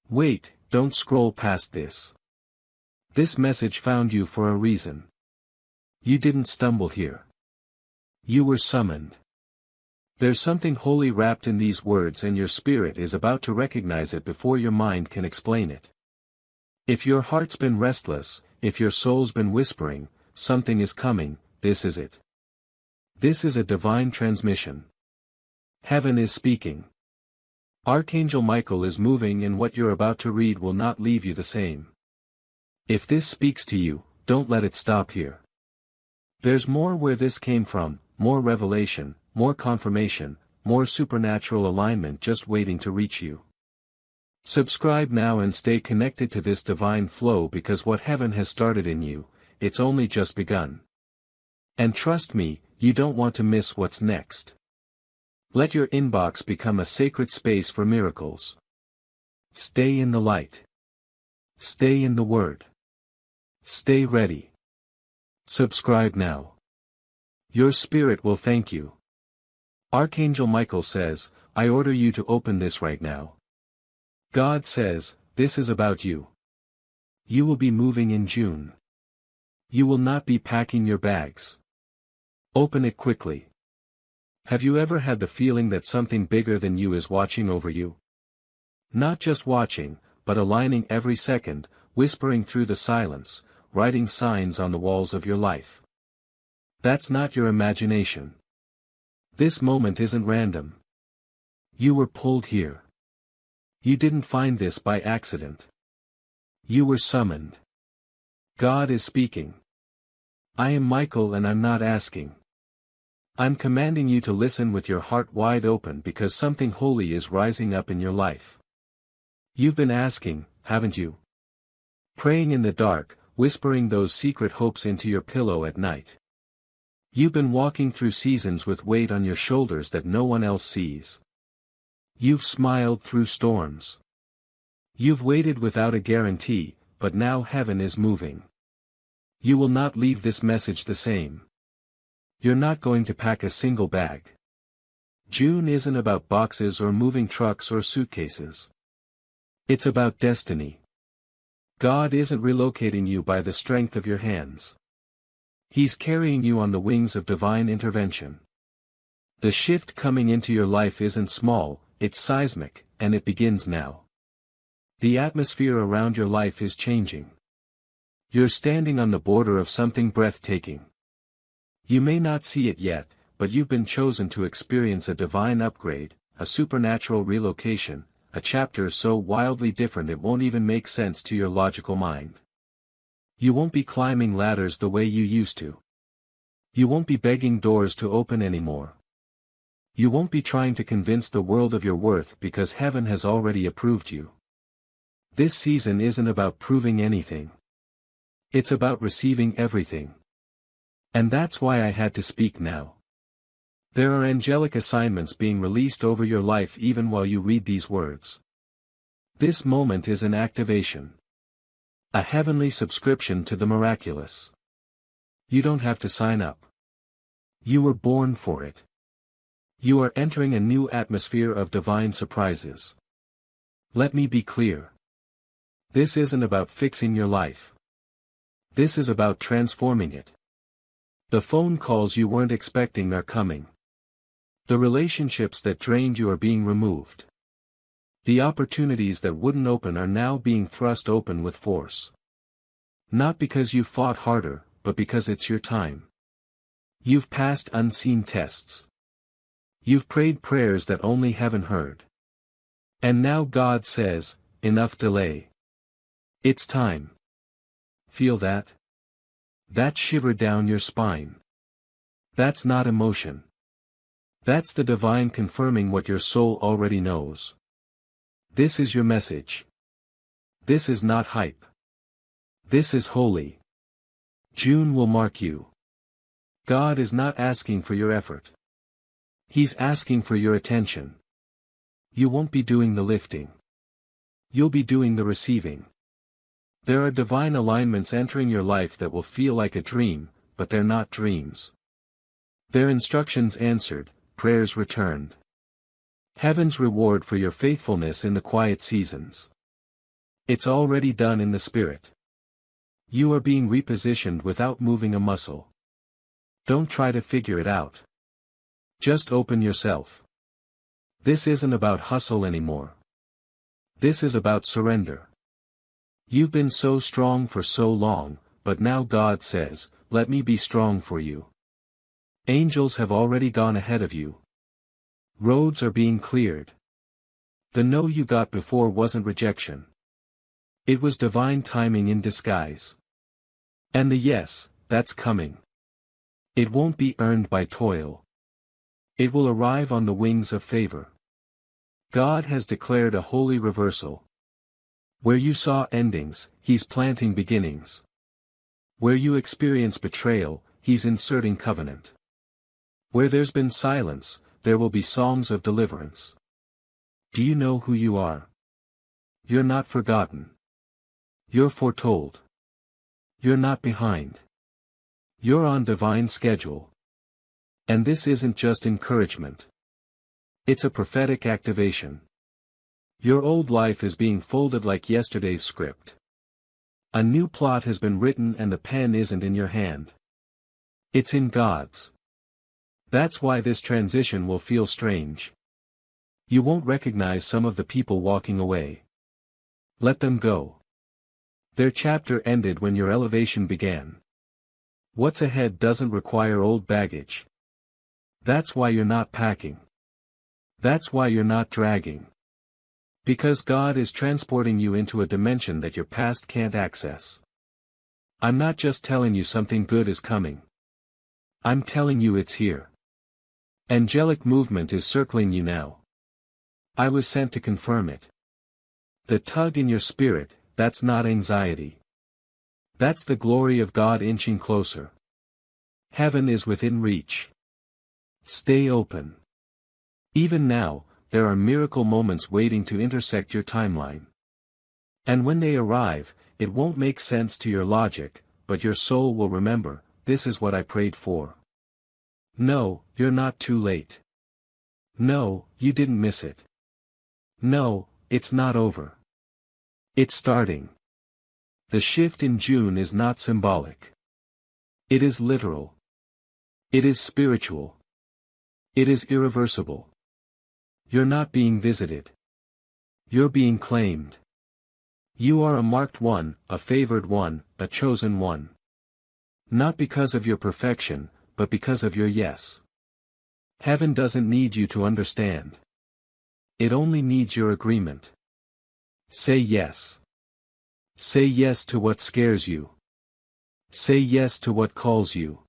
Wait, don't scroll past this. This message found you for a reason. You didn't stumble here. You were summoned. There's something holy wrapped in these words, and your spirit is about to recognize it before your mind can explain it. If your heart's been restless, if your soul's been whispering, something is coming, this is it. This is a divine transmission. Heaven is speaking. Archangel Michael is moving, and what you're about to read will not leave you the same. If this speaks to you, don't let it stop here. There's more where this came from, more revelation, more confirmation, more supernatural alignment just waiting to reach you. Subscribe now and stay connected to this divine flow, because what heaven has started in you, it's only just begun. And trust me, you don't want to miss what's next. Let your inbox become a sacred space for miracles. Stay in the light. Stay in the Word. Stay ready. Subscribe now. Your spirit will thank you. Archangel Michael says, I order you to open this right now. God says, this is about you. You will be moving in June. You will not be packing your bags. Open it quickly. Have you ever had the feeling that something bigger than you is watching over you? Not just watching, but aligning every second, whispering through the silence, writing signs on the walls of your life. That's not your imagination. This moment isn't random. You were pulled here. You didn't find this by accident. You were summoned. God is speaking. I am Michael, and I'm not asking. I'm commanding you to listen with your heart wide open, because something holy is rising up in your life. You've been asking, haven't you? Praying in the dark, whispering those secret hopes into your pillow at night. You've been walking through seasons with weight on your shoulders that no one else sees. You've smiled through storms. You've waited without a guarantee, but now heaven is moving. You will not leave this message the same. You're not going to pack a single bag. June isn't about boxes or moving trucks or suitcases. It's about destiny. God isn't relocating you by the strength of your hands. He's carrying you on the wings of divine intervention. The shift coming into your life isn't small, it's seismic, and it begins now. The atmosphere around your life is changing. You're standing on the border of something breathtaking. You may not see it yet, but you've been chosen to experience a divine upgrade, a supernatural relocation, a chapter so wildly different it won't even make sense to your logical mind. You won't be climbing ladders the way you used to. You won't be begging doors to open anymore. You won't be trying to convince the world of your worth, because heaven has already approved you. This season isn't about proving anything. It's about receiving everything. And that's why I had to speak now. There are angelic assignments being released over your life even while you read these words. This moment is an activation. A heavenly subscription to the miraculous. You don't have to sign up. You were born for it. You are entering a new atmosphere of divine surprises. Let me be clear. This isn't about fixing your life. This is about transforming it. The phone calls you weren't expecting are coming. The relationships that drained you are being removed. The opportunities that wouldn't open are now being thrust open with force. Not because you fought harder, but because it's your time. You've passed unseen tests. You've prayed prayers that only heaven heard. And now God says, enough delay. It's time. Feel that? That shiver down your spine. That's not emotion. That's the divine confirming what your soul already knows. This is your message. This is not hype. This is holy. June will mark you. God is not asking for your effort. He's asking for your attention. You won't be doing the lifting. You'll be doing the receiving. There are divine alignments entering your life that will feel like a dream, but they're not dreams. They're instructions answered, prayers returned. Heaven's reward for your faithfulness in the quiet seasons. It's already done in the spirit. You are being repositioned without moving a muscle. Don't try to figure it out. Just open yourself. This isn't about hustle anymore. This is about surrender. You've been so strong for so long, but now God says, let me be strong for you. Angels have already gone ahead of you. Roads are being cleared. The no you got before wasn't rejection. It was divine timing in disguise. And the yes, that's coming. It won't be earned by toil. It will arrive on the wings of favor. God has declared a holy reversal. Where you saw endings, He's planting beginnings. Where you experience betrayal, He's inserting covenant. Where there's been silence, there will be songs of deliverance. Do you know who you are? You're not forgotten. You're foretold. You're not behind. You're on divine schedule. And this isn't just encouragement. It's a prophetic activation. Your old life is being folded like yesterday's script. A new plot has been written and the pen isn't in your hand. It's in God's. That's why this transition will feel strange. You won't recognize some of the people walking away. Let them go. Their chapter ended when your elevation began. What's ahead doesn't require old baggage. That's why you're not packing. That's why you're not dragging. Because God is transporting you into a dimension that your past can't access. I'm not just telling you something good is coming. I'm telling you it's here. Angelic movement is circling you now. I was sent to confirm it. The tug in your spirit, that's not anxiety. That's the glory of God inching closer. Heaven is within reach. Stay open. Even now, there are miracle moments waiting to intersect your timeline. And when they arrive, it won't make sense to your logic, but your soul will remember, this is what I prayed for. No, you're not too late. No, you didn't miss it. No, it's not over. It's starting. The shift in June is not symbolic. It is literal. It is spiritual. It is irreversible. You're not being visited. You're being claimed. You are a marked one, a favored one, a chosen one. Not because of your perfection, but because of your yes. Heaven doesn't need you to understand. It only needs your agreement. Say yes. Say yes to what scares you. Say yes to what calls you.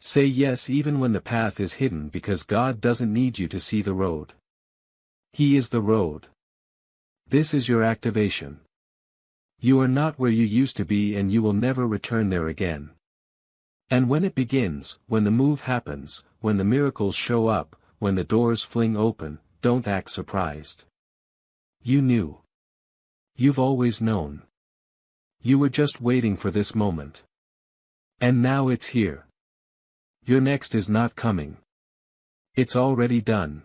Say yes even when the path is hidden, because God doesn't need you to see the road. He is the road. This is your activation. You are not where you used to be and you will never return there again. And when it begins, when the move happens, when the miracles show up, when the doors fling open, don't act surprised. You knew. You've always known. You were just waiting for this moment. And now it's here. Your next is not coming. It's already done.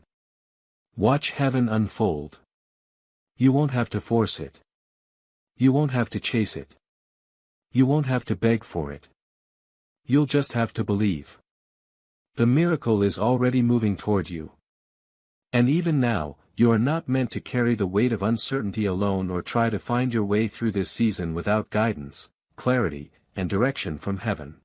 Watch heaven unfold. You won't have to force it. You won't have to chase it. You won't have to beg for it. You'll just have to believe. The miracle is already moving toward you. And even now, you are not meant to carry the weight of uncertainty alone or try to find your way through this season without guidance, clarity, and direction from heaven.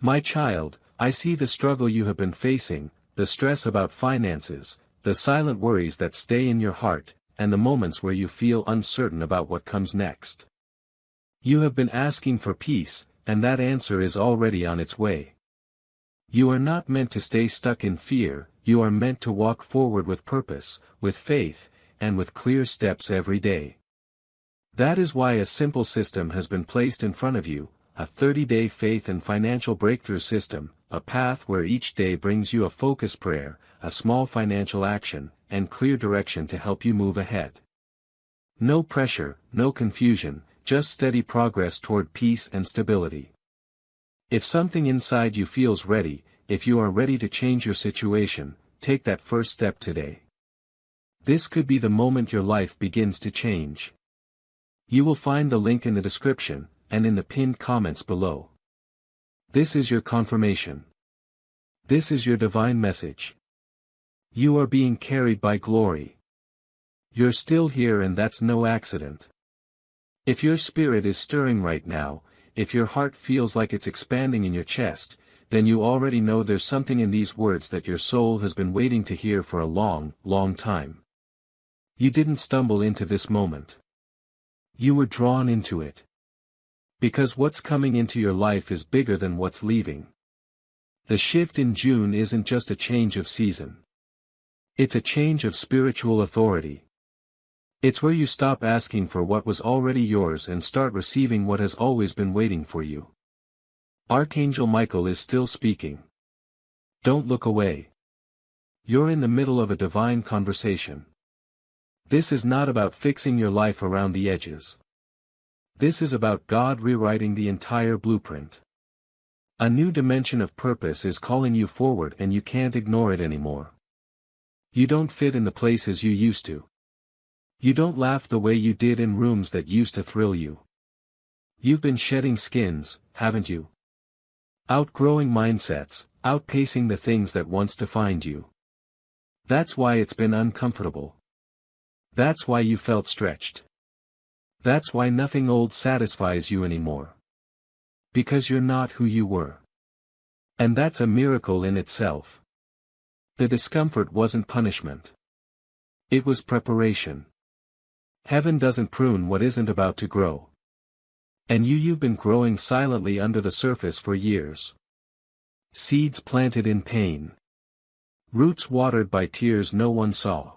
My child, I see the struggle you have been facing, the stress about finances, the silent worries that stay in your heart, and the moments where you feel uncertain about what comes next. You have been asking for peace, and that answer is already on its way. You are not meant to stay stuck in fear, you are meant to walk forward with purpose, with faith, and with clear steps every day. That is why a simple system has been placed in front of you, a 30-day faith and financial breakthrough system, a path where each day brings you a focused prayer, a small financial action, and clear direction to help you move ahead. No pressure, no confusion, just steady progress toward peace and stability. If something inside you feels ready, if you are ready to change your situation, take that first step today. This could be the moment your life begins to change. You will find the link in the description, and in the pinned comments below. This is your confirmation. This is your divine message. You are being carried by glory. You're still here, and that's no accident. If your spirit is stirring right now, if your heart feels like it's expanding in your chest, then you already know there's something in these words that your soul has been waiting to hear for a long, long time. You didn't stumble into this moment. You were drawn into it. Because what's coming into your life is bigger than what's leaving. The shift in June isn't just a change of season. It's a change of spiritual authority. It's where you stop asking for what was already yours and start receiving what has always been waiting for you. Archangel Michael is still speaking. Don't look away. You're in the middle of a divine conversation. This is not about fixing your life around the edges. This is about God rewriting the entire blueprint. A new dimension of purpose is calling you forward, and you can't ignore it anymore. You don't fit in the places you used to. You don't laugh the way you did in rooms that used to thrill you. You've been shedding skins, haven't you? Outgrowing mindsets, outpacing the things that once defined you. That's why it's been uncomfortable. That's why you felt stretched. That's why nothing old satisfies you anymore. Because you're not who you were. And that's a miracle in itself. The discomfort wasn't punishment. It was preparation. Heaven doesn't prune what isn't about to grow. And you've been growing silently under the surface for years. Seeds planted in pain. Roots watered by tears no one saw.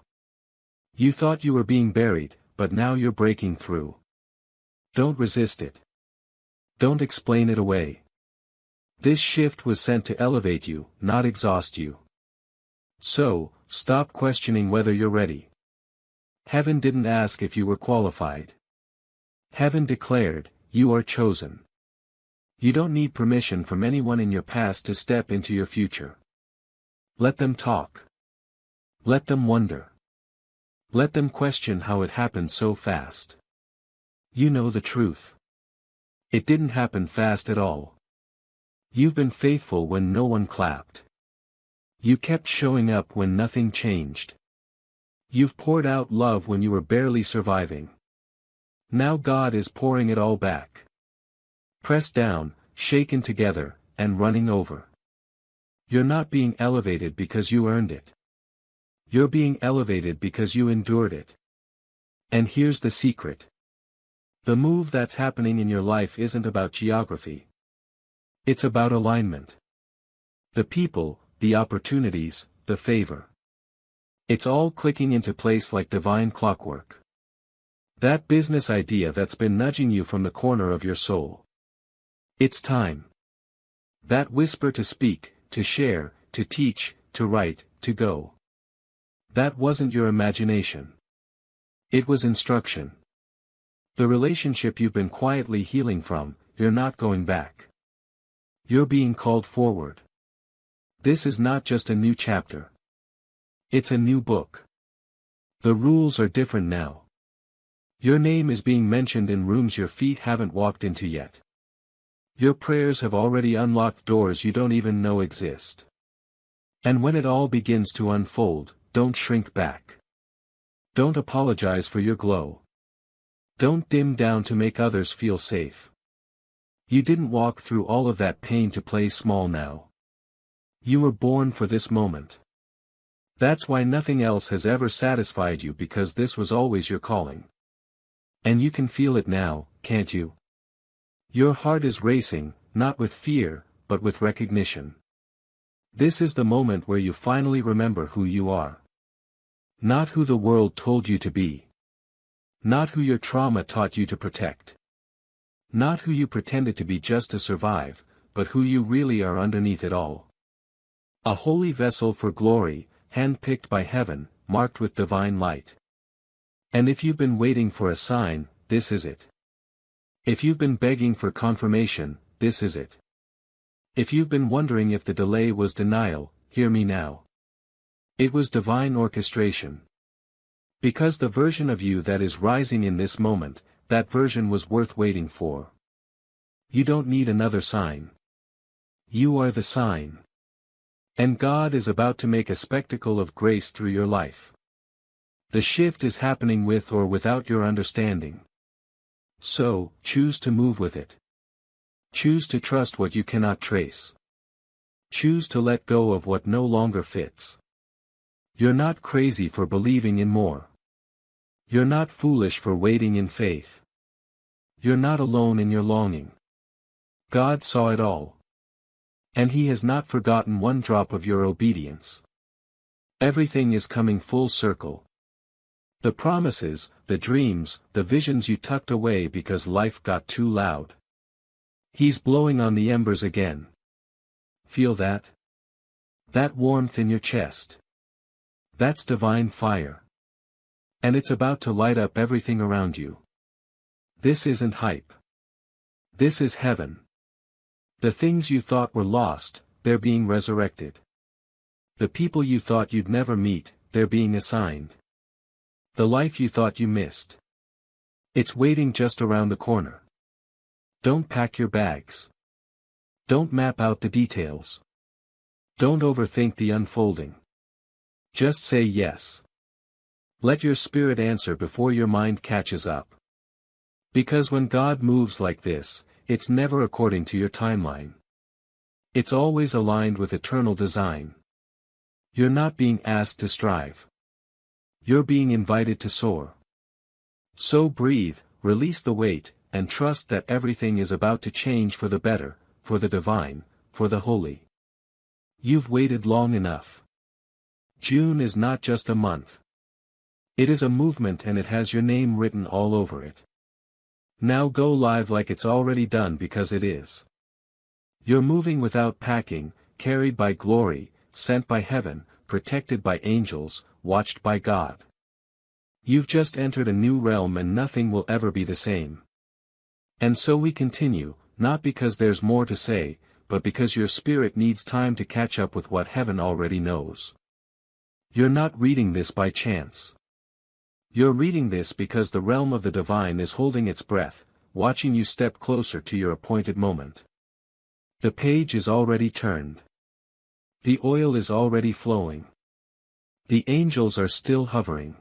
You thought you were being buried, but now you're breaking through. Don't resist it. Don't explain it away. This shift was sent to elevate you, not exhaust you. So, stop questioning whether you're ready. Heaven didn't ask if you were qualified. Heaven declared, you are chosen. You don't need permission from anyone in your past to step into your future. Let them talk. Let them wonder. Let them question how it happened so fast. You know the truth. It didn't happen fast at all. You've been faithful when no one clapped. You kept showing up when nothing changed. You've poured out love when you were barely surviving. Now God is pouring it all back. Pressed down, shaken together, and running over. You're not being elevated because you earned it. You're being elevated because you endured it. And here's the secret. The move that's happening in your life isn't about geography. It's about alignment. The people, the opportunities, the favor. It's all clicking into place like divine clockwork. That business idea that's been nudging you from the corner of your soul. It's time. That whisper to speak, to share, to teach, to write, to go. That wasn't your imagination. It was instruction. The relationship you've been quietly healing from, you're not going back. You're being called forward. This is not just a new chapter. It's a new book. The rules are different now. Your name is being mentioned in rooms your feet haven't walked into yet. Your prayers have already unlocked doors you don't even know exist. And when it all begins to unfold, don't shrink back. Don't apologize for your glow. Don't dim down to make others feel safe. You didn't walk through all of that pain to play small now. You were born for this moment. That's why nothing else has ever satisfied you, because this was always your calling. And you can feel it now, can't you? Your heart is racing, not with fear, but with recognition. This is the moment where you finally remember who you are. Not who the world told you to be. Not who your trauma taught you to protect. Not who you pretended to be just to survive, but who you really are underneath it all. A holy vessel for glory, handpicked by heaven, marked with divine light. And if you've been waiting for a sign, this is it. If you've been begging for confirmation, this is it. If you've been wondering if the delay was denial, hear me now. It was divine orchestration. Because the version of you that is rising in this moment, that version was worth waiting for. You don't need another sign. You are the sign. And God is about to make a spectacle of grace through your life. The shift is happening with or without your understanding. So, choose to move with it. Choose to trust what you cannot trace. Choose to let go of what no longer fits. You're not crazy for believing in more. You're not foolish for waiting in faith. You're not alone in your longing. God saw it all. And He has not forgotten one drop of your obedience. Everything is coming full circle. The promises, the dreams, the visions you tucked away because life got too loud. He's blowing on the embers again. Feel that? That warmth in your chest. That's divine fire. And it's about to light up everything around you. This isn't hype. This is heaven. The things you thought were lost, they're being resurrected. The people you thought you'd never meet, they're being assigned. The life you thought you missed. It's waiting just around the corner. Don't pack your bags. Don't map out the details. Don't overthink the unfolding. Just say yes. Let your spirit answer before your mind catches up. Because when God moves like this, it's never according to your timeline. It's always aligned with eternal design. You're not being asked to strive. You're being invited to soar. So breathe, release the weight, and trust that everything is about to change for the better, for the divine, for the holy. You've waited long enough. June is not just a month. It is a movement, and it has your name written all over it. Now go live like it's already done, because it is. You're moving without packing, carried by glory, sent by heaven, protected by angels, watched by God. You've just entered a new realm, and nothing will ever be the same. And so we continue, not because there's more to say, but because your spirit needs time to catch up with what heaven already knows. You're not reading this by chance. You're reading this because the realm of the divine is holding its breath, watching you step closer to your appointed moment. The page is already turned. The oil is already flowing. The angels are still hovering.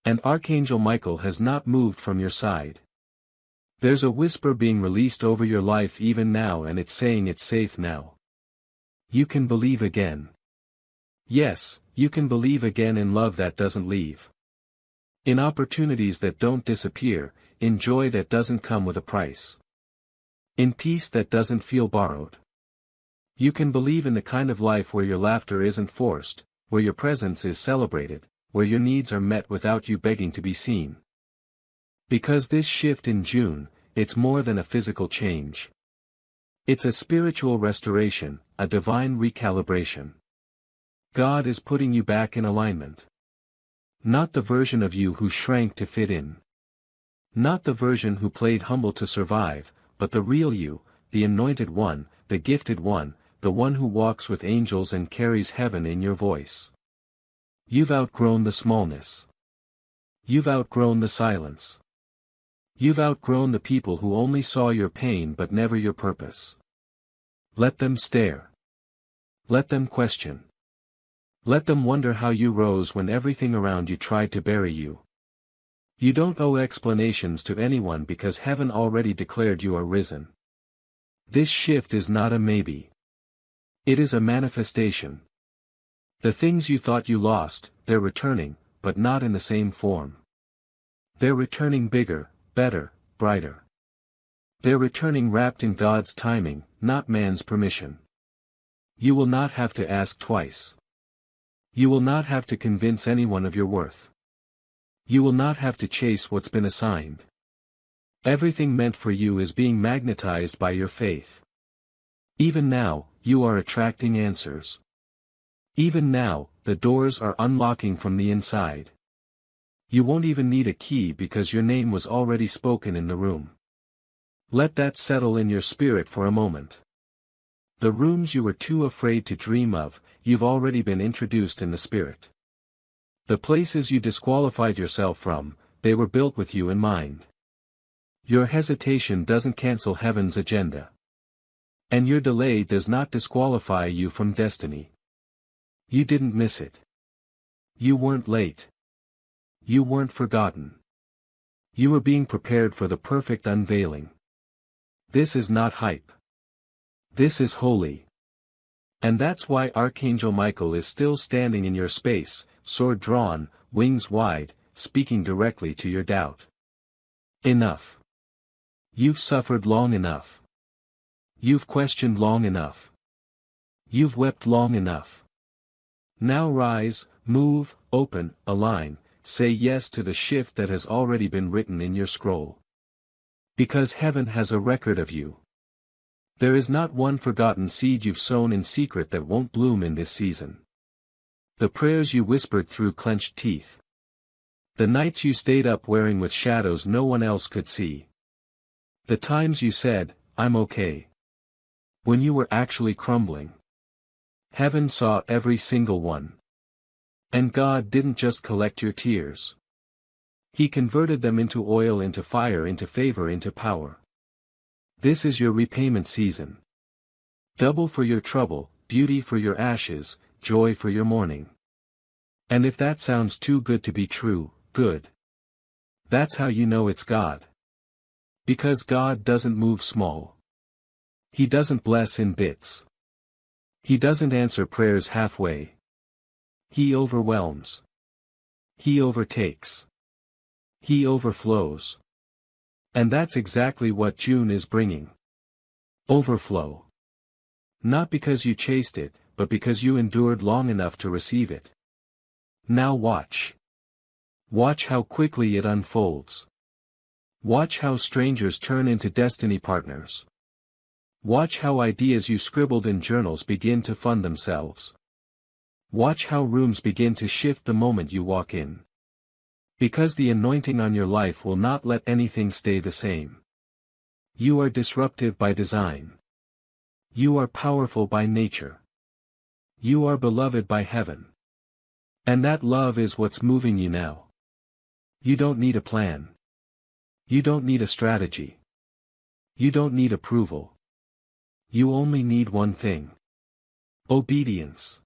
And Archangel Michael has not moved from your side. There's a whisper being released over your life even now, and it's saying it's safe now. You can believe again. Yes, you can believe again in love that doesn't leave. In opportunities that don't disappear, in joy that doesn't come with a price. In peace that doesn't feel borrowed. You can believe in the kind of life where your laughter isn't forced, where your presence is celebrated, where your needs are met without you begging to be seen. Because this shift in June, it's more than a physical change. It's a spiritual restoration, a divine recalibration. God is putting you back in alignment. Not the version of you who shrank to fit in. Not the version who played humble to survive, but the real you, the anointed one, the gifted one, the one who walks with angels and carries heaven in your voice. You've outgrown the smallness. You've outgrown the silence. You've outgrown the people who only saw your pain but never your purpose. Let them stare. Let them question. Let them wonder how you rose when everything around you tried to bury you. You don't owe explanations to anyone, because heaven already declared you are risen. This shift is not a maybe. It is a manifestation. The things you thought you lost, they're returning, but not in the same form. They're returning bigger, better, brighter. They're returning wrapped in God's timing, not man's permission. You will not have to ask twice. You will not have to convince anyone of your worth. You will not have to chase what's been assigned. Everything meant for you is being magnetized by your faith. Even now, you are attracting answers. Even now, the doors are unlocking from the inside. You won't even need a key, because your name was already spoken in the room. Let that settle in your spirit for a moment. The rooms you were too afraid to dream of, you've already been introduced in the spirit. The places you disqualified yourself from, they were built with you in mind. Your hesitation doesn't cancel heaven's agenda. And your delay does not disqualify you from destiny. You didn't miss it. You weren't late. You weren't forgotten. You were being prepared for the perfect unveiling. This is not hype. This is holy. And that's why Archangel Michael is still standing in your space, sword drawn, wings wide, speaking directly to your doubt. Enough. You've suffered long enough. You've questioned long enough. You've wept long enough. Now rise, move, open, align, say yes to the shift that has already been written in your scroll. Because heaven has a record of you. There is not one forgotten seed you've sown in secret that won't bloom in this season. The prayers you whispered through clenched teeth. The nights you stayed up wearing with shadows no one else could see. The times you said, "I'm okay," when you were actually crumbling. Heaven saw every single one. And God didn't just collect your tears. He converted them into oil, into fire, into favor, into power. This is your repayment season. Double for your trouble, beauty for your ashes, joy for your mourning. And if that sounds too good to be true, good. That's how you know it's God. Because God doesn't move small. He doesn't bless in bits. He doesn't answer prayers halfway. He overwhelms. He overtakes. He overflows. And that's exactly what June is bringing. Overflow. Not because you chased it, but because you endured long enough to receive it. Now watch. Watch how quickly it unfolds. Watch how strangers turn into destiny partners. Watch how ideas you scribbled in journals begin to fund themselves. Watch how rooms begin to shift the moment you walk in. Because the anointing on your life will not let anything stay the same. You are disruptive by design. You are powerful by nature. You are beloved by heaven. And that love is what's moving you now. You don't need a plan. You don't need a strategy. You don't need approval. You only need one thing. Obedience.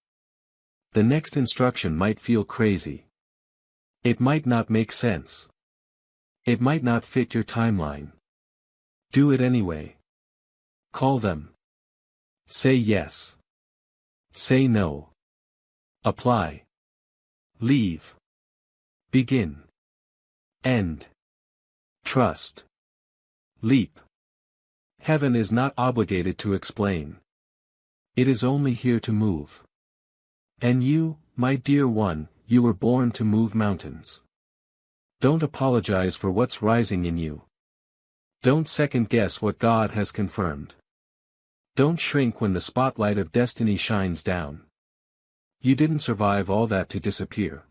The next instruction might feel crazy. It might not make sense. It might not fit your timeline. Do it anyway. Call them. Say yes. Say no. Apply. Leave. Begin. End. Trust. Leap. Heaven is not obligated to explain. It is only here to move. And you, my dear one, you were born to move mountains. Don't apologize for what's rising in you. Don't second-guess what God has confirmed. Don't shrink when the spotlight of destiny shines down. You didn't survive all that to disappear.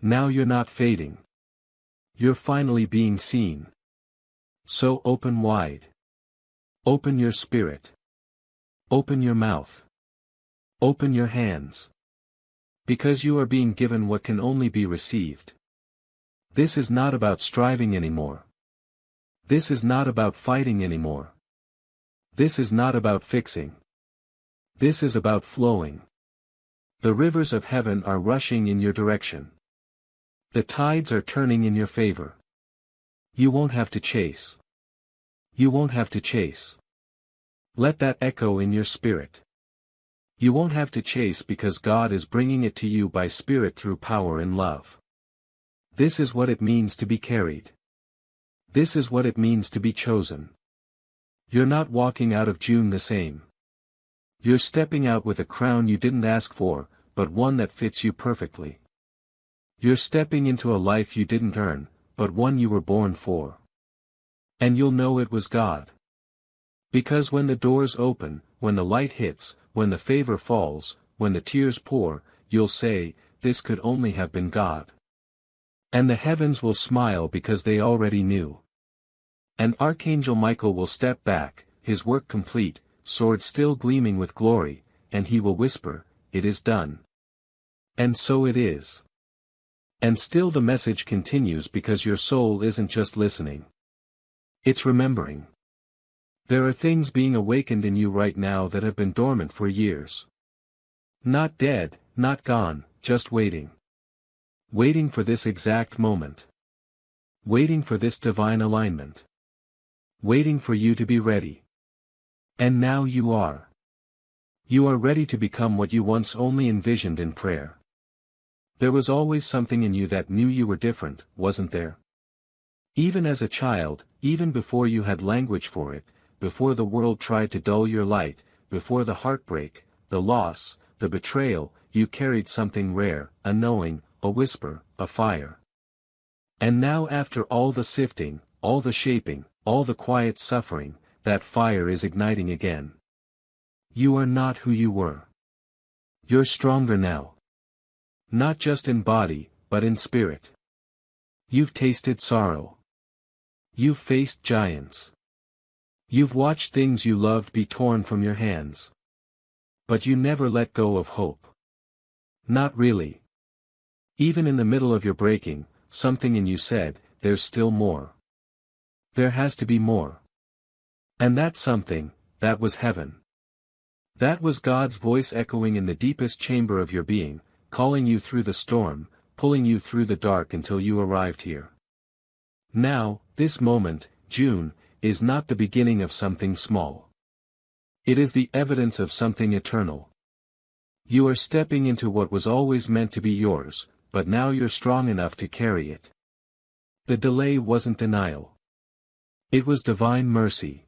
Now you're not fading. You're finally being seen. So open wide. Open your spirit. Open your mouth. Open your hands. Because you are being given what can only be received. This is not about striving anymore. This is not about fighting anymore. This is not about fixing. This is about flowing. The rivers of heaven are rushing in your direction. The tides are turning in your favor. You won't have to chase. You won't have to chase. Let that echo in your spirit. You won't have to chase because God is bringing it to you by spirit through power and love. This is what it means to be carried. This is what it means to be chosen. You're not walking out of June the same. You're stepping out with a crown you didn't ask for, but one that fits you perfectly. You're stepping into a life you didn't earn, but one you were born for. And you'll know it was God. Because when the doors open, when the light hits, when the favor falls, when the tears pour, you'll say, "This could only have been God." And the heavens will smile because they already knew. And Archangel Michael will step back, his work complete, sword still gleaming with glory, and he will whisper, "It is done." And so it is. And still the message continues because your soul isn't just listening. It's remembering. There are things being awakened in you right now that have been dormant for years. Not dead, not gone, just waiting. Waiting for this exact moment. Waiting for this divine alignment. Waiting for you to be ready. And now you are. You are ready to become what you once only envisioned in prayer. There was always something in you that knew you were different, wasn't there? Even as a child, even before you had language for it, before the world tried to dull your light, before the heartbreak, the loss, the betrayal, you carried something rare, a knowing, a whisper, a fire. And now after all the sifting, all the shaping, all the quiet suffering, that fire is igniting again. You are not who you were. You're stronger now. Not just in body, but in spirit. You've tasted sorrow. You've faced giants. You've watched things you loved be torn from your hands. But you never let go of hope. Not really. Even in the middle of your breaking, something in you said, there's still more. There has to be more. And that something, that was heaven. That was God's voice echoing in the deepest chamber of your being, calling you through the storm, pulling you through the dark until you arrived here. Now, this moment, June, is not the beginning of something small. It is the evidence of something eternal. You are stepping into what was always meant to be yours, but now you're strong enough to carry it. The delay wasn't denial. It was divine mercy.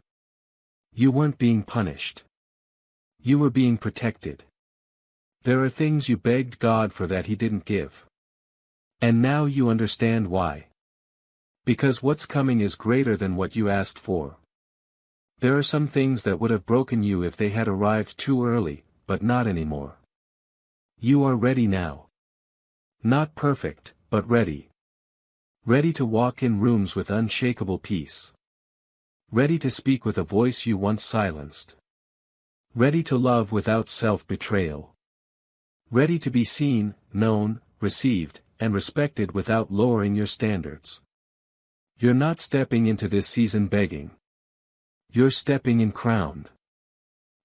You weren't being punished. You were being protected. There are things you begged God for that He didn't give. And now you understand why. Because what's coming is greater than what you asked for. There are some things that would have broken you if they had arrived too early, but not anymore. You are ready now. Not perfect, but ready. Ready to walk in rooms with unshakable peace. Ready to speak with a voice you once silenced. Ready to love without self-betrayal. Ready to be seen, known, received, and respected without lowering your standards. You're not stepping into this season begging. You're stepping in crowned.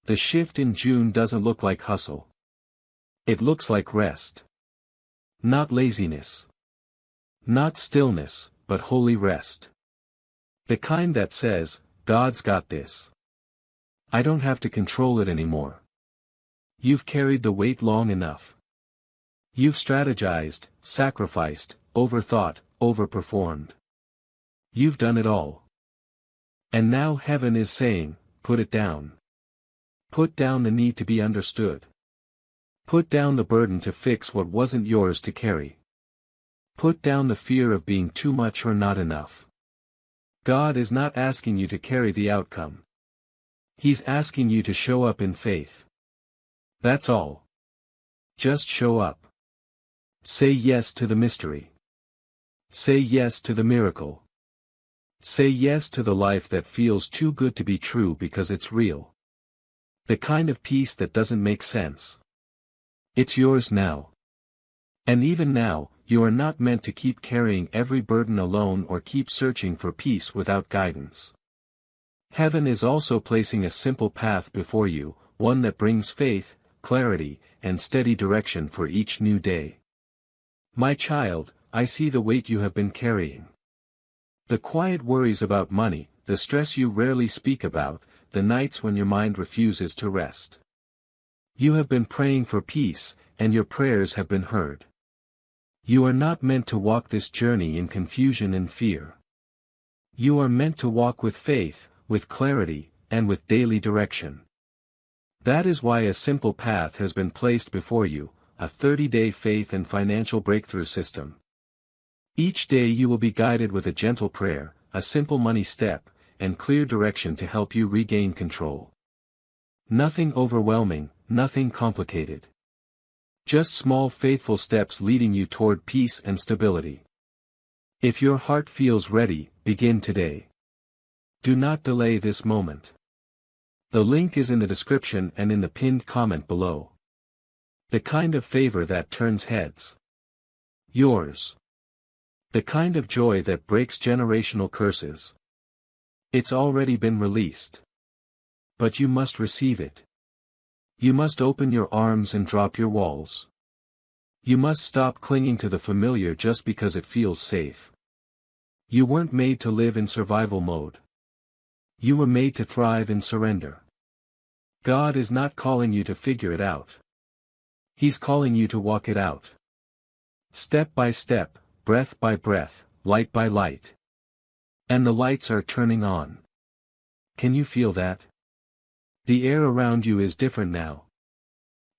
The shift in June doesn't look like hustle. It looks like rest. Not laziness. Not stillness, but holy rest. The kind that says, God's got this. I don't have to control it anymore. You've carried the weight long enough. You've strategized, sacrificed, overthought, overperformed. You've done it all. And now heaven is saying, put it down. Put down the need to be understood. Put down the burden to fix what wasn't yours to carry. Put down the fear of being too much or not enough. God is not asking you to carry the outcome. He's asking you to show up in faith. That's all. Just show up. Say yes to the mystery. Say yes to the miracle. Say yes to the life that feels too good to be true because it's real. The kind of peace that doesn't make sense. It's yours now. And even now, you are not meant to keep carrying every burden alone or keep searching for peace without guidance. Heaven is also placing a simple path before you, one that brings faith, clarity, and steady direction for each new day. My child, I see the weight you have been carrying. The quiet worries about money, the stress you rarely speak about, the nights when your mind refuses to rest. You have been praying for peace, and your prayers have been heard. You are not meant to walk this journey in confusion and fear. You are meant to walk with faith, with clarity, and with daily direction. That is why a simple path has been placed before you, a 30-day faith and financial breakthrough system. Each day you will be guided with a gentle prayer, a simple money step, and clear direction to help you regain control. Nothing overwhelming, nothing complicated. Just small faithful steps leading you toward peace and stability. If your heart feels ready, begin today. Do not delay this moment. The link is in the description and in the pinned comment below. The kind of favor that turns heads. Yours. The kind of joy that breaks generational curses. It's already been released. But you must receive it. You must open your arms and drop your walls. You must stop clinging to the familiar just because it feels safe. You weren't made to live in survival mode. You were made to thrive in surrender. God is not calling you to figure it out. He's calling you to walk it out. Step by step, breath by breath, light by light. And the lights are turning on. Can you feel that? The air around you is different now.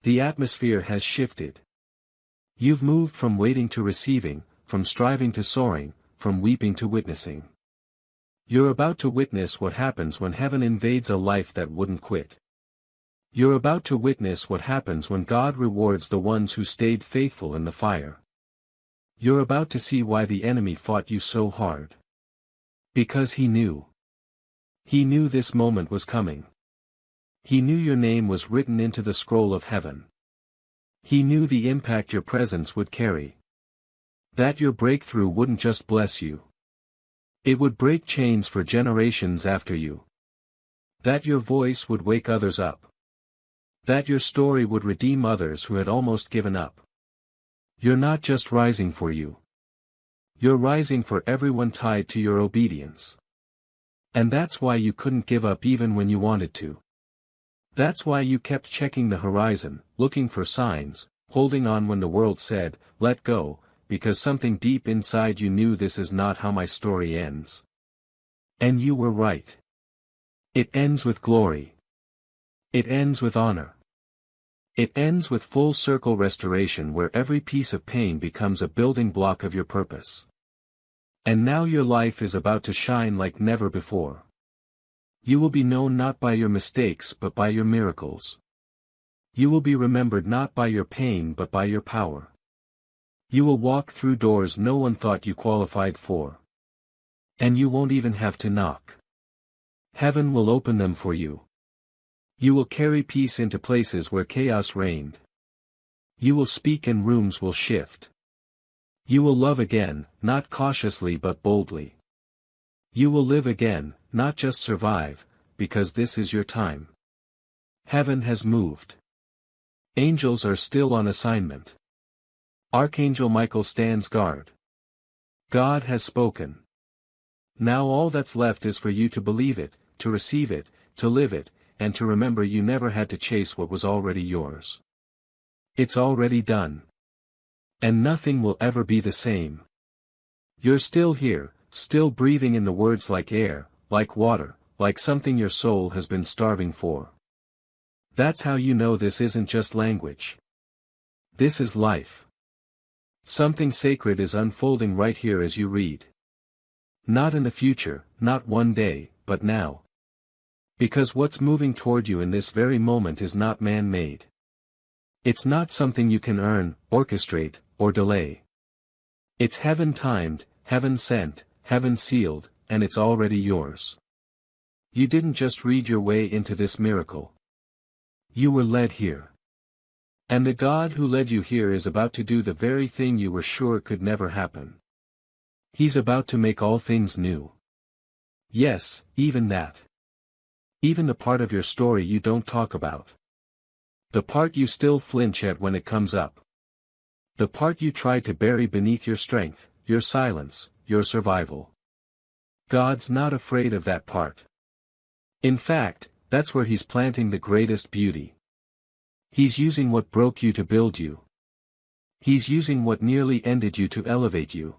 The atmosphere has shifted. You've moved from waiting to receiving, from striving to soaring, from weeping to witnessing. You're about to witness what happens when heaven invades a life that wouldn't quit. You're about to witness what happens when God rewards the ones who stayed faithful in the fire. You're about to see why the enemy fought you so hard. Because he knew. He knew this moment was coming. He knew your name was written into the scroll of heaven. He knew the impact your presence would carry. That your breakthrough wouldn't just bless you. It would break chains for generations after you. That your voice would wake others up. That your story would redeem others who had almost given up. You're not just rising for you. You're rising for everyone tied to your obedience. And that's why you couldn't give up even when you wanted to. That's why you kept checking the horizon, looking for signs, holding on when the world said, let go, because something deep inside you knew this is not how my story ends. And you were right. It ends with glory. It ends with honor. It ends with full circle restoration where every piece of pain becomes a building block of your purpose. And now your life is about to shine like never before. You will be known not by your mistakes but by your miracles. You will be remembered not by your pain but by your power. You will walk through doors no one thought you qualified for. And you won't even have to knock. Heaven will open them for you. You will carry peace into places where chaos reigned. You will speak and rooms will shift. You will love again, not cautiously but boldly. You will live again, not just survive, because this is your time. Heaven has moved. Angels are still on assignment. Archangel Michael stands guard. God has spoken. Now all that's left is for you to believe it, to receive it, to live it, and to remember you never had to chase what was already yours. It's already done. And nothing will ever be the same. You're still here, still breathing in the words like air, like water, like something your soul has been starving for. That's how you know this isn't just language. This is life. Something sacred is unfolding right here as you read. Not in the future, not one day, but now. Because what's moving toward you in this very moment is not man-made. It's not something you can earn, orchestrate, or delay. It's heaven-timed, heaven-sent, heaven-sealed, and it's already yours. You didn't just read your way into this miracle. You were led here. And the God who led you here is about to do the very thing you were sure could never happen. He's about to make all things new. Yes, even that. Even the part of your story you don't talk about. The part you still flinch at when it comes up. The part you try to bury beneath your strength, your silence, your survival. God's not afraid of that part. In fact, that's where He's planting the greatest beauty. He's using what broke you to build you. He's using what nearly ended you to elevate you.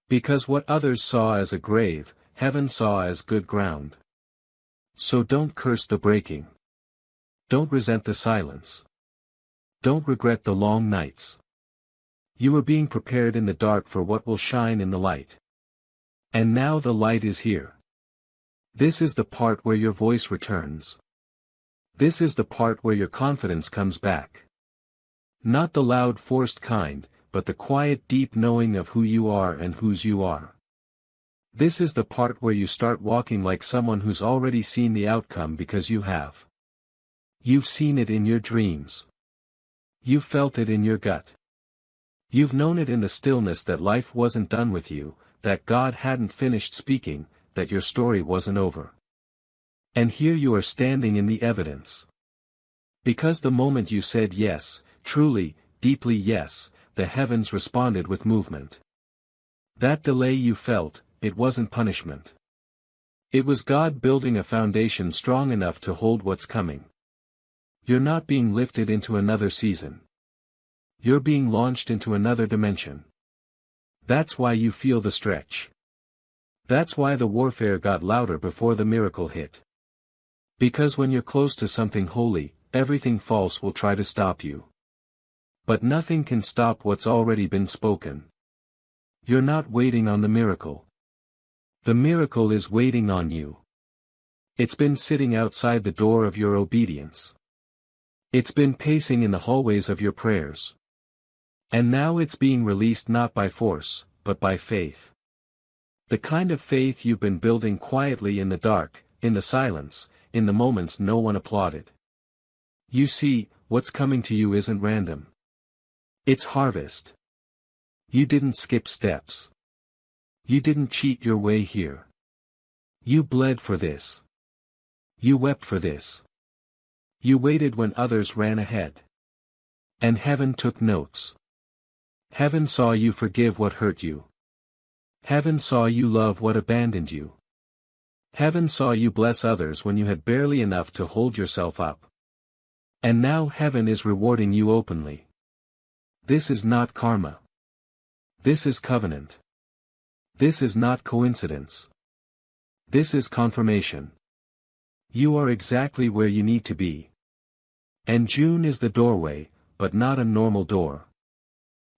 Because what others saw as a grave, heaven saw as good ground. So don't curse the breaking. Don't resent the silence. Don't regret the long nights. You are being prepared in the dark for what will shine in the light. And now the light is here. This is the part where your voice returns. This is the part where your confidence comes back. Not the loud forced kind, but the quiet deep knowing of who you are and whose you are. This is the part where you start walking like someone who's already seen the outcome because you have. You've seen it in your dreams. You've felt it in your gut. You've known it in the stillness that life wasn't done with you, that God hadn't finished speaking, that your story wasn't over. And here you are standing in the evidence. Because the moment you said yes, truly, deeply yes, the heavens responded with movement. That delay you felt, it wasn't punishment. It was God building a foundation strong enough to hold what's coming. You're not being lifted into another season. You're being launched into another dimension. That's why you feel the stretch. That's why the warfare got louder before the miracle hit. Because when you're close to something holy, everything false will try to stop you. But nothing can stop what's already been spoken. You're not waiting on the miracle. The miracle is waiting on you. It's been sitting outside the door of your obedience. It's been pacing in the hallways of your prayers. And now it's being released not by force, but by faith. The kind of faith you've been building quietly in the dark, in the silence, in the moments no one applauded. You see, what's coming to you isn't random. It's harvest. You didn't skip steps. You didn't cheat your way here. You bled for this. You wept for this. You waited when others ran ahead. And heaven took notes. Heaven saw you forgive what hurt you. Heaven saw you love what abandoned you. Heaven saw you bless others when you had barely enough to hold yourself up. And now heaven is rewarding you openly. This is not karma. This is covenant. This is not coincidence. This is confirmation. You are exactly where you need to be. And June is the doorway, but not a normal door.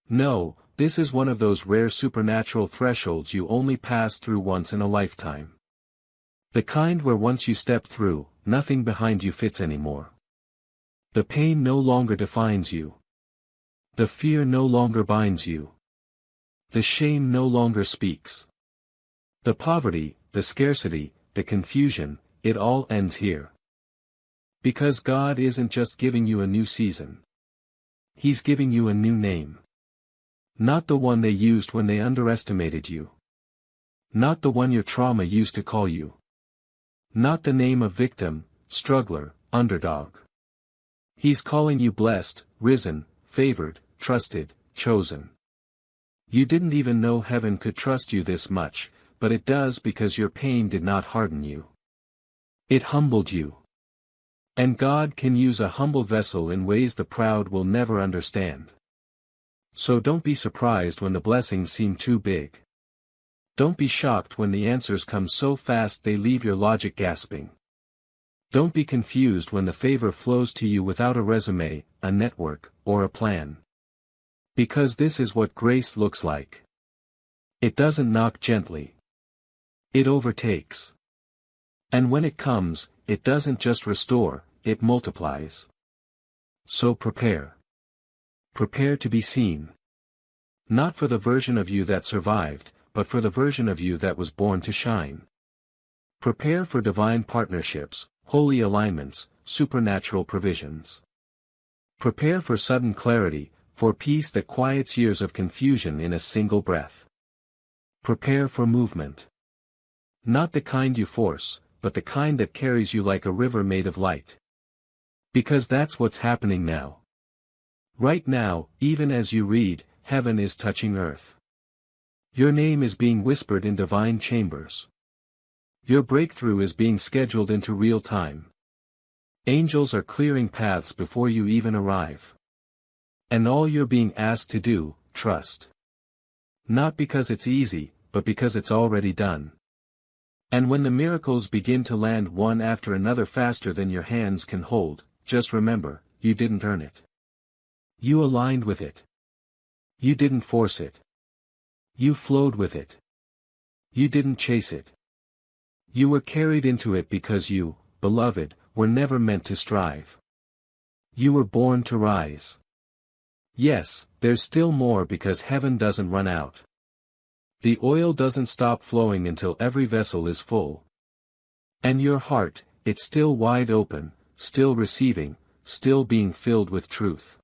No, this is one of those rare supernatural thresholds you only pass through once in a lifetime. The kind where once you step through, nothing behind you fits anymore. The pain no longer defines you. The fear no longer binds you. The shame no longer speaks. The poverty, the scarcity, the confusion, it all ends here. Because God isn't just giving you a new season. He's giving you a new name. Not the one they used when they underestimated you. Not the one your trauma used to call you. Not the name of victim, struggler, underdog. He's calling you blessed, risen, favored, trusted, chosen. You didn't even know heaven could trust you this much, but it does because your pain did not harden you. It humbled you. And God can use a humble vessel in ways the proud will never understand. So don't be surprised when the blessings seem too big. Don't be shocked when the answers come so fast they leave your logic gasping. Don't be confused when the favor flows to you without a resume, a network, or a plan. Because this is what grace looks like. It doesn't knock gently. It overtakes. And when it comes, it doesn't just restore, it multiplies. So prepare. Prepare to be seen. Not for the version of you that survived, but for the version of you that was born to shine. Prepare for divine partnerships, holy alignments, supernatural provisions. Prepare for sudden clarity, for peace that quiets years of confusion in a single breath. Prepare for movement. Not the kind you force, but the kind that carries you like a river made of light. Because that's what's happening now. Right now, even as you read, heaven is touching earth. Your name is being whispered in divine chambers. Your breakthrough is being scheduled into real time. Angels are clearing paths before you even arrive. And all you're being asked to do, trust. Not because it's easy, but because it's already done. And when the miracles begin to land one after another faster than your hands can hold, just remember, you didn't earn it. You aligned with it. You didn't force it. You flowed with it. You didn't chase it. You were carried into it because you, beloved, were never meant to strive. You were born to rise. Yes, there's still more because heaven doesn't run out. The oil doesn't stop flowing until every vessel is full. And your heart, it's still wide open, still receiving, still being filled with truth.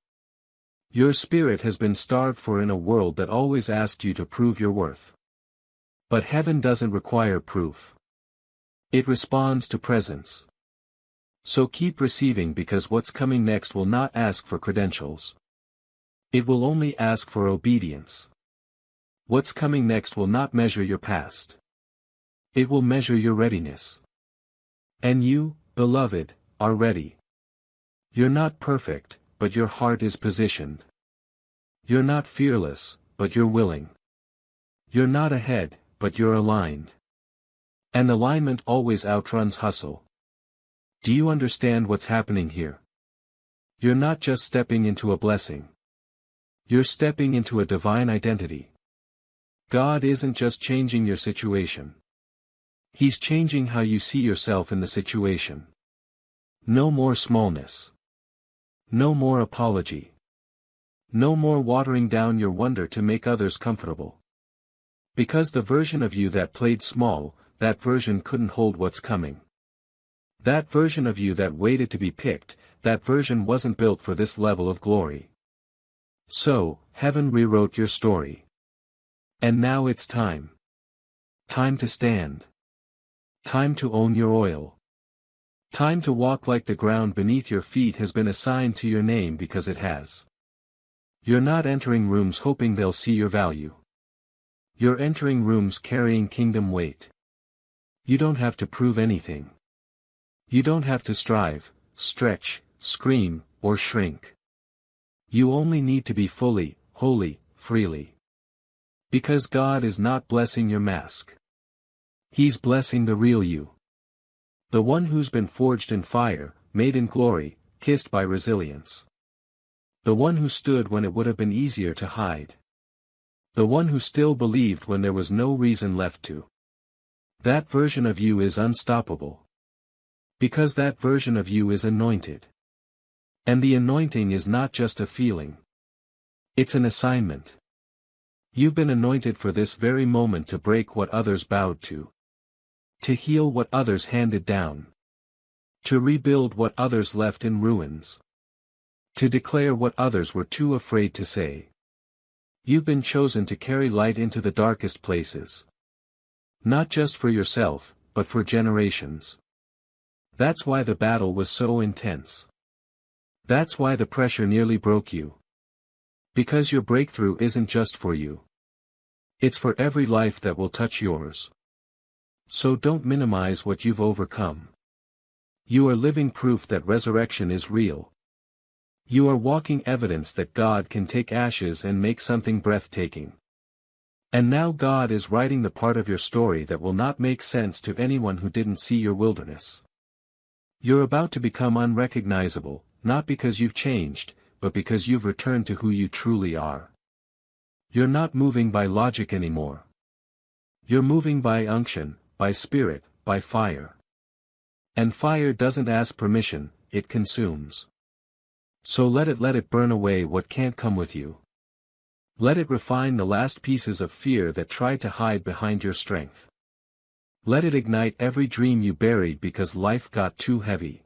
Your spirit has been starved for in a world that always asked you to prove your worth. But heaven doesn't require proof. It responds to presence. So keep receiving, because what's coming next will not ask for credentials. It will only ask for obedience. What's coming next will not measure your past. It will measure your readiness. And you, beloved, are ready. You're not perfect, but your heart is positioned. You're not fearless, but you're willing. You're not ahead, but you're aligned. And alignment always outruns hustle. Do you understand what's happening here? You're not just stepping into a blessing. You're stepping into a divine identity. God isn't just changing your situation. He's changing how you see yourself in the situation. No more smallness. No more apology. No more watering down your wonder to make others comfortable. Because the version of you that played small, that version couldn't hold what's coming. That version of you that waited to be picked, that version wasn't built for this level of glory. So, heaven rewrote your story. And now it's time. Time to stand. Time to own your oil. Time to walk like the ground beneath your feet has been assigned to your name, because it has. You're not entering rooms hoping they'll see your value. You're entering rooms carrying kingdom weight. You don't have to prove anything. You don't have to strive, stretch, scream, or shrink. You only need to be fully, wholly, freely. Because God is not blessing your mask. He's blessing the real you. The one who's been forged in fire, made in glory, kissed by resilience. The one who stood when it would have been easier to hide. The one who still believed when there was no reason left to. That version of you is unstoppable. Because that version of you is anointed. And the anointing is not just a feeling. It's an assignment. You've been anointed for this very moment, to break what others bowed to. To heal what others handed down. To rebuild what others left in ruins. To declare what others were too afraid to say. You've been chosen to carry light into the darkest places. Not just for yourself, but for generations. That's why the battle was so intense. That's why the pressure nearly broke you. Because your breakthrough isn't just for you. It's for every life that will touch yours. So don't minimize what you've overcome. You are living proof that resurrection is real. You are walking evidence that God can take ashes and make something breathtaking. And now God is writing the part of your story that will not make sense to anyone who didn't see your wilderness. You're about to become unrecognizable, not because you've changed, but because you've returned to who you truly are. You're not moving by logic anymore. You're moving by unction, by spirit, by fire. And fire doesn't ask permission, it consumes. So let it burn away what can't come with you. Let it refine the last pieces of fear that tried to hide behind your strength. Let it ignite every dream you buried because life got too heavy.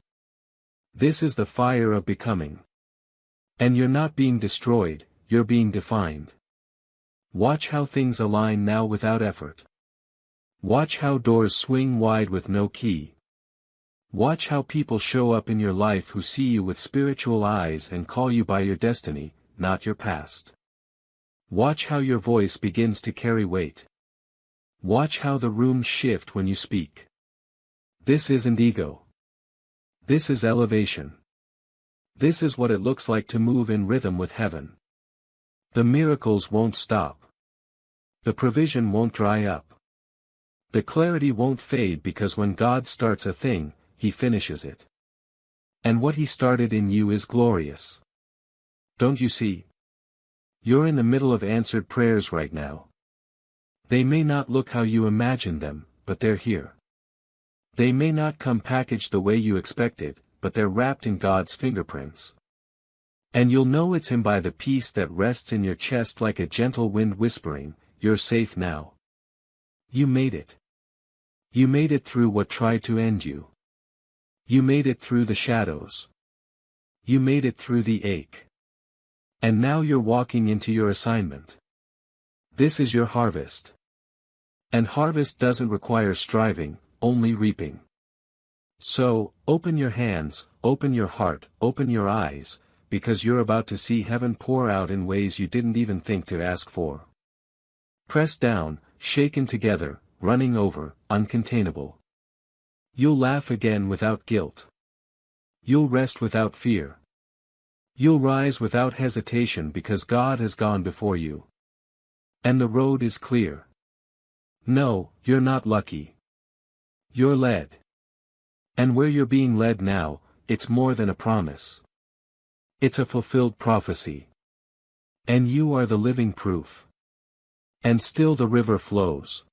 This is the fire of becoming. And you're not being destroyed, you're being defined. Watch how things align now without effort. Watch how doors swing wide with no key. Watch how people show up in your life who see you with spiritual eyes and call you by your destiny, not your past. Watch how your voice begins to carry weight. Watch how the rooms shift when you speak. This isn't ego. This is elevation. This is what it looks like to move in rhythm with heaven. The miracles won't stop. The provision won't dry up. The clarity won't fade, because when God starts a thing, He finishes it. And what He started in you is glorious. Don't you see? You're in the middle of answered prayers right now. They may not look how you imagined them, but they're here. They may not come packaged the way you expected, but they're wrapped in God's fingerprints. And you'll know it's Him by the peace that rests in your chest, like a gentle wind whispering, "You're safe now." You made it. You made it through what tried to end you. You made it through the shadows. You made it through the ache. And now you're walking into your assignment. This is your harvest. And harvest doesn't require striving, only reaping. So, open your hands, open your heart, open your eyes, because you're about to see heaven pour out in ways you didn't even think to ask for. Pressed down, shaken together, running over, uncontainable. You'll laugh again without guilt. You'll rest without fear. You'll rise without hesitation because God has gone before you. And the road is clear. No, you're not lucky. You're led. And where you're being led now, it's more than a promise. It's a fulfilled prophecy. And you are the living proof. And still the river flows.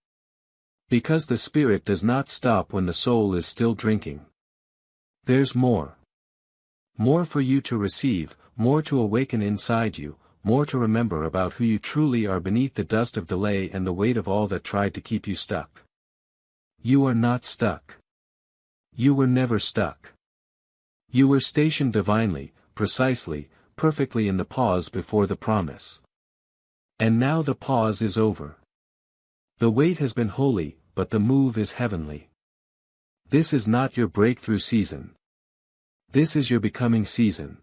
Because the Spirit does not stop when the soul is still drinking. There's more. More for you to receive, more to awaken inside you, more to remember about who you truly are beneath the dust of delay and the weight of all that tried to keep you stuck. You are not stuck. You were never stuck. You were stationed divinely, precisely, perfectly in the pause before the promise. And now the pause is over. The wait has been holy, but the move is heavenly. This is not your breakthrough season. This is your becoming season.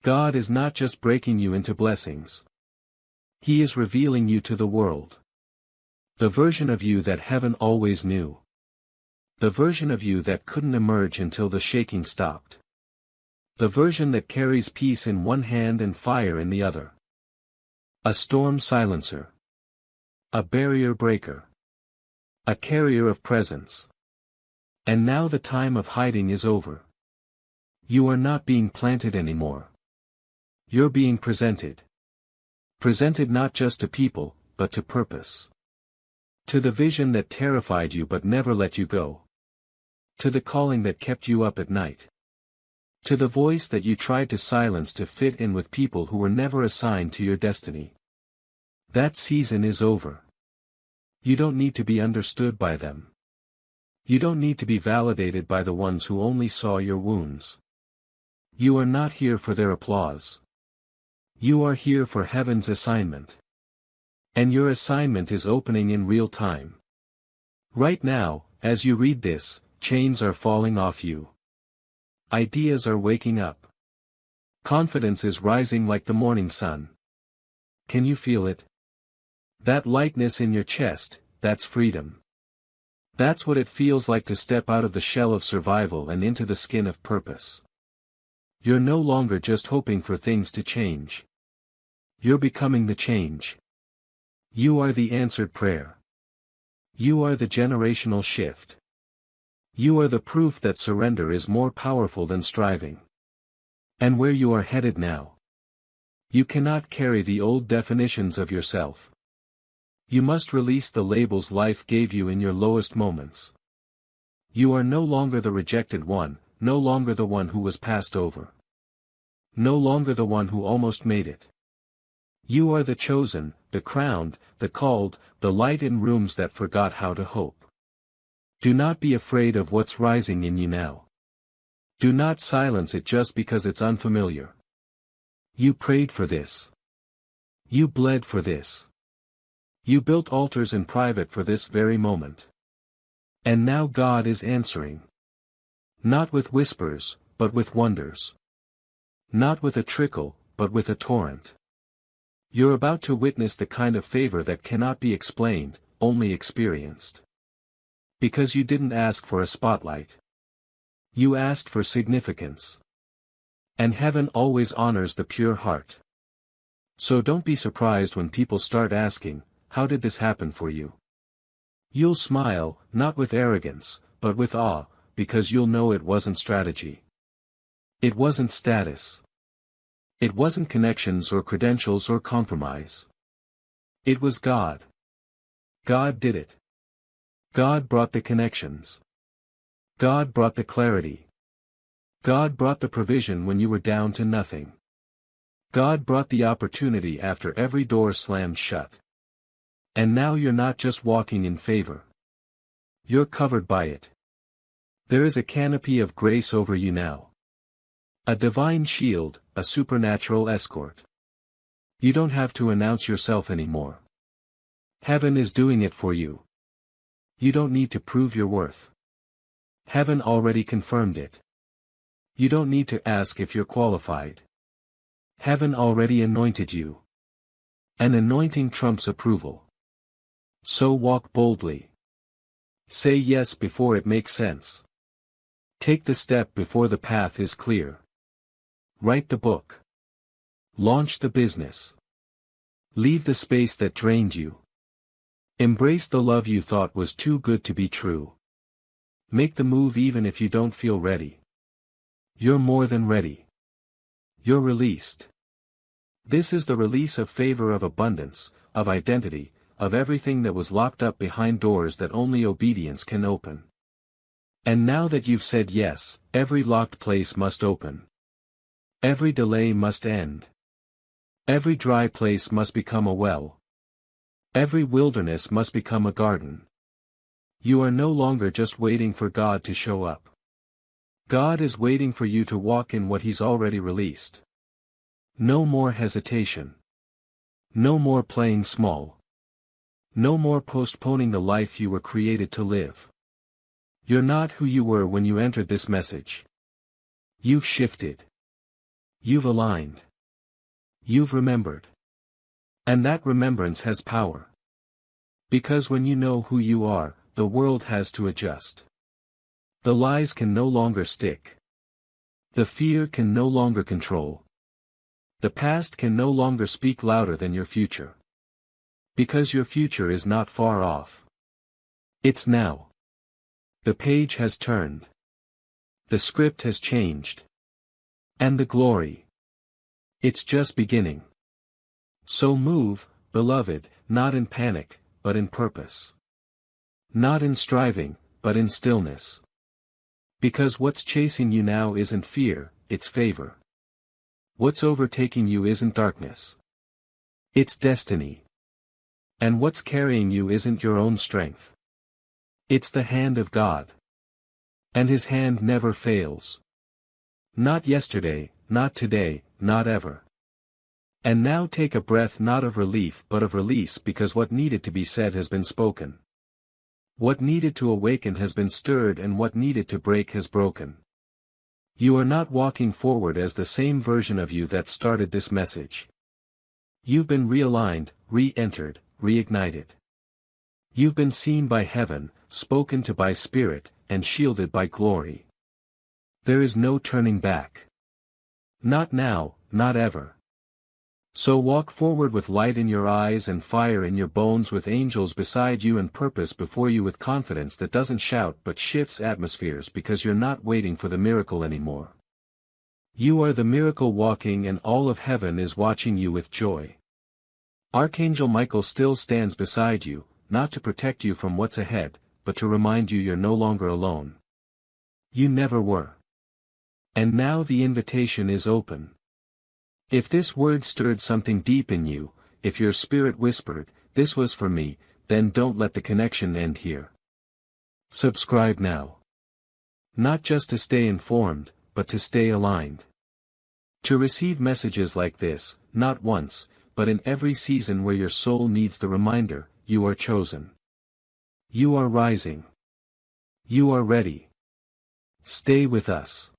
God is not just breaking you into blessings. He is revealing you to the world. The version of you that heaven always knew. The version of you that couldn't emerge until the shaking stopped. The version that carries peace in one hand and fire in the other. A storm silencer. A barrier breaker. A carrier of presence. And now the time of hiding is over. You are not being planted anymore. You're being presented. Presented not just to people, but to purpose. To the vision that terrified you but never let you go. To the calling that kept you up at night. To the voice that you tried to silence to fit in with people who were never assigned to your destiny. That season is over. You don't need to be understood by them. You don't need to be validated by the ones who only saw your wounds. You are not here for their applause. You are here for heaven's assignment. And your assignment is opening in real time. Right now, as you read this, chains are falling off you. Ideas are waking up. Confidence is rising like the morning sun. Can you feel it? That lightness in your chest, that's freedom. That's what it feels like to step out of the shell of survival and into the skin of purpose. You're no longer just hoping for things to change. You're becoming the change. You are the answered prayer. You are the generational shift. You are the proof that surrender is more powerful than striving. And where you are headed now. You cannot carry the old definitions of yourself. You must release the labels life gave you in your lowest moments. You are no longer the rejected one, no longer the one who was passed over. No longer the one who almost made it. You are the chosen, the crowned, the called, the light in rooms that forgot how to hope. Do not be afraid of what's rising in you now. Do not silence it just because it's unfamiliar. You prayed for this. You bled for this. You built altars in private for this very moment. And now God is answering. Not with whispers, but with wonders. Not with a trickle, but with a torrent. You're about to witness the kind of favor that cannot be explained, only experienced. Because you didn't ask for a spotlight. You asked for significance. And heaven always honors the pure heart. So don't be surprised when people start asking, how did this happen for you? You'll smile, not with arrogance, but with awe, because you'll know it wasn't strategy. It wasn't status. It wasn't connections or credentials or compromise. It was God. God did it. God brought the connections. God brought the clarity. God brought the provision when you were down to nothing. God brought the opportunity after every door slammed shut. And now you're not just walking in favor. You're covered by it. There is a canopy of grace over you now. A divine shield, a supernatural escort. You don't have to announce yourself anymore. Heaven is doing it for you. You don't need to prove your worth. Heaven already confirmed it. You don't need to ask if you're qualified. Heaven already anointed you. An anointing trumps approval. So walk boldly. Say yes before it makes sense. Take the step before the path is clear. Write the book. Launch the business. Leave the space that drained you. Embrace the love you thought was too good to be true. Make the move even if you don't feel ready. You're more than ready. You're released. This is the release of favor, of abundance, of identity, of everything that was locked up behind doors that only obedience can open. And now that you've said yes, every locked place must open. Every delay must end. Every dry place must become a well. Every wilderness must become a garden. You are no longer just waiting for God to show up. God is waiting for you to walk in what He's already released. No more hesitation. No more playing small. No more postponing the life you were created to live. You're not who you were when you entered this message. You've shifted. You've aligned. You've remembered. And that remembrance has power. Because when you know who you are, the world has to adjust. The lies can no longer stick. The fear can no longer control. The past can no longer speak louder than your future. Because your future is not far off. It's now. The page has turned. The script has changed. And the glory. It's just beginning. So move, beloved, not in panic, but in purpose. Not in striving, but in stillness. Because what's chasing you now isn't fear, it's favor. What's overtaking you isn't darkness. It's destiny. And what's carrying you isn't your own strength. It's the hand of God. And His hand never fails. Not yesterday, not today, not ever. And now take a breath, not of relief but of release, because what needed to be said has been spoken. What needed to awaken has been stirred, and what needed to break has broken. You are not walking forward as the same version of you that started this message. You've been realigned, re-entered, reignited. You've been seen by heaven, spoken to by spirit, and shielded by glory. There is no turning back. Not now, not ever. So walk forward with light in your eyes and fire in your bones, with angels beside you and purpose before you, with confidence that doesn't shout but shifts atmospheres, because you're not waiting for the miracle anymore. You are the miracle walking, and all of heaven is watching you with joy. Archangel Michael still stands beside you, not to protect you from what's ahead, but to remind you you're no longer alone. You never were. And now the invitation is open. If this word stirred something deep in you, if your spirit whispered, "This was for me," then don't let the connection end here. Subscribe now. Not just to stay informed, but to stay aligned. To receive messages like this, not once, but in every season where your soul needs the reminder, you are chosen. You are rising. You are ready. Stay with us.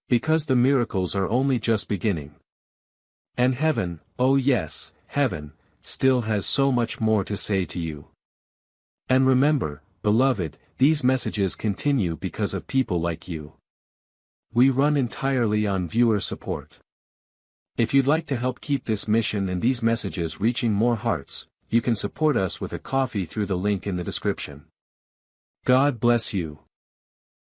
Because the miracles are only just beginning. And heaven, oh yes, heaven, still has so much more to say to you. And remember, beloved, these messages continue because of people like you. We run entirely on viewer support. If you'd like to help keep this mission and these messages reaching more hearts, you can support us with a coffee through the link in the description. God bless you.